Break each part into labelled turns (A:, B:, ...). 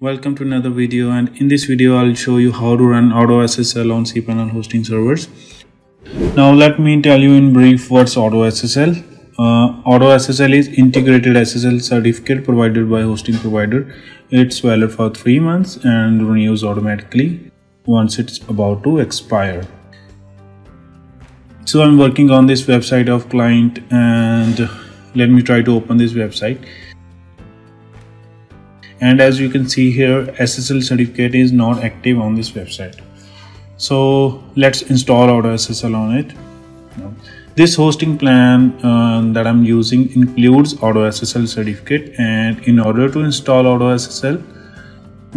A: Welcome to another video, and in this video I'll show you how to run Auto SSL on cPanel hosting servers. Now let me tell you in brief what's Auto SSL. Auto SSL is integrated SSL certificate provided by hosting provider. It's valid for 3 months and renews automatically once it's about to expire. So I'm working on this website of client, and let me try to open this website. And as you can see here, SSL certificate is not active on this website. So let's install Auto SSL on it. This hosting plan that I'm using includes Auto SSL certificate, and in order to install Auto SSL,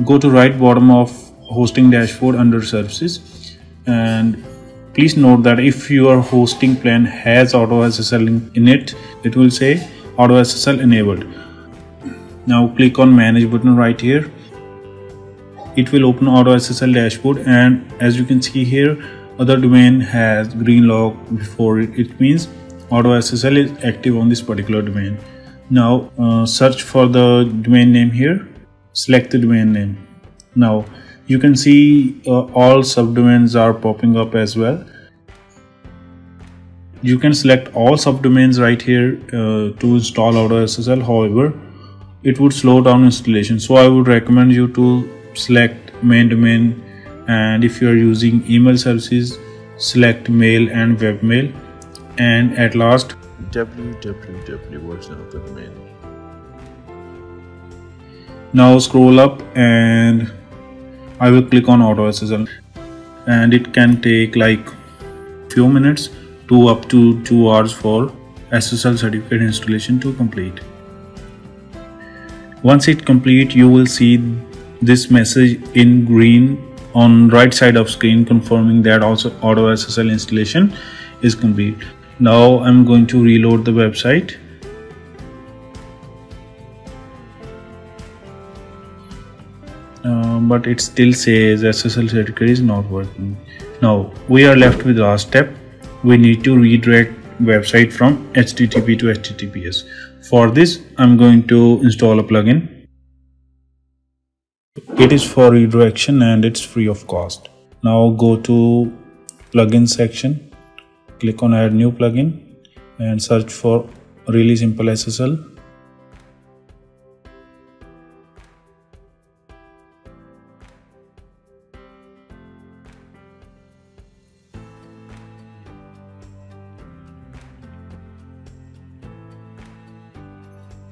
A: go to right bottom of hosting dashboard under services, and please note that if your hosting plan has Auto SSL in it, it will say Auto SSL enabled. Now click on manage button right here. It will open Auto SSL dashboard, and as you can see here, other domain has green lock before it. It means Auto SSL is active on this particular domain. Now search for the domain name here, select the domain name. Now you can see all subdomains are popping up as well. You can select all subdomains right here to install Auto SSL. However, it would slow down installation, so I would recommend you to select main domain, and if you are using email services, select mail and webmail, and at last
B: www version of the domain.
A: Now scroll up and I will click on Auto SSL, and it can take like few minutes to up to 2 hours for SSL certificate installation to complete. Once it complete, you will see this message in green on right side of screen confirming that also Auto SSL installation is complete. Now I'm going to reload the website. But it still says SSL certificate is not working. Now we are left with last step. We need to redirect website from HTTP to HTTPS. For this, I'm going to install a plugin. It is for redirection and it's free of cost. Now go to plugin section, click on add new plugin and search for really simple SSL.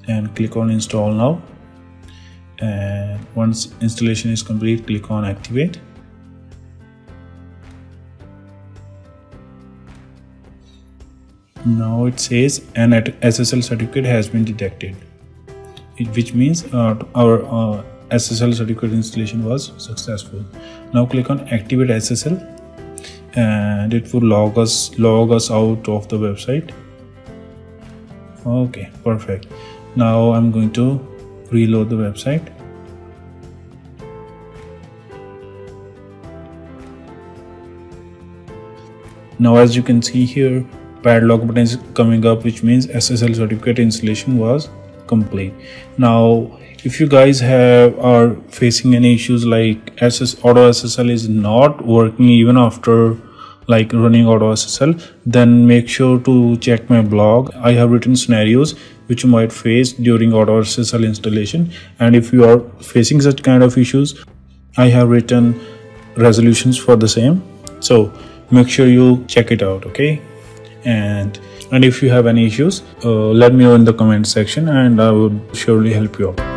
A: And click on install now, and once installation is complete, click on activate. Now it says an SSL certificate has been detected, which means our SSL certificate installation was successful. Now click on activate SSL, and it will log us out of the website. Okay, perfect. Now I'm going to reload the website. Now as you can see here, padlock button is coming up, which means SSL certificate installation was complete. Now if you guys are facing any issues like Auto SSL is not working even after like running Auto SSL, then make sure to check my blog. I have written scenarios which you might face during Auto SSL installation, and if you are facing such kind of issues, I have written resolutions for the same, so make sure you check it out. Okay, and if you have any issues, let me know in the comment section and I would surely help you out.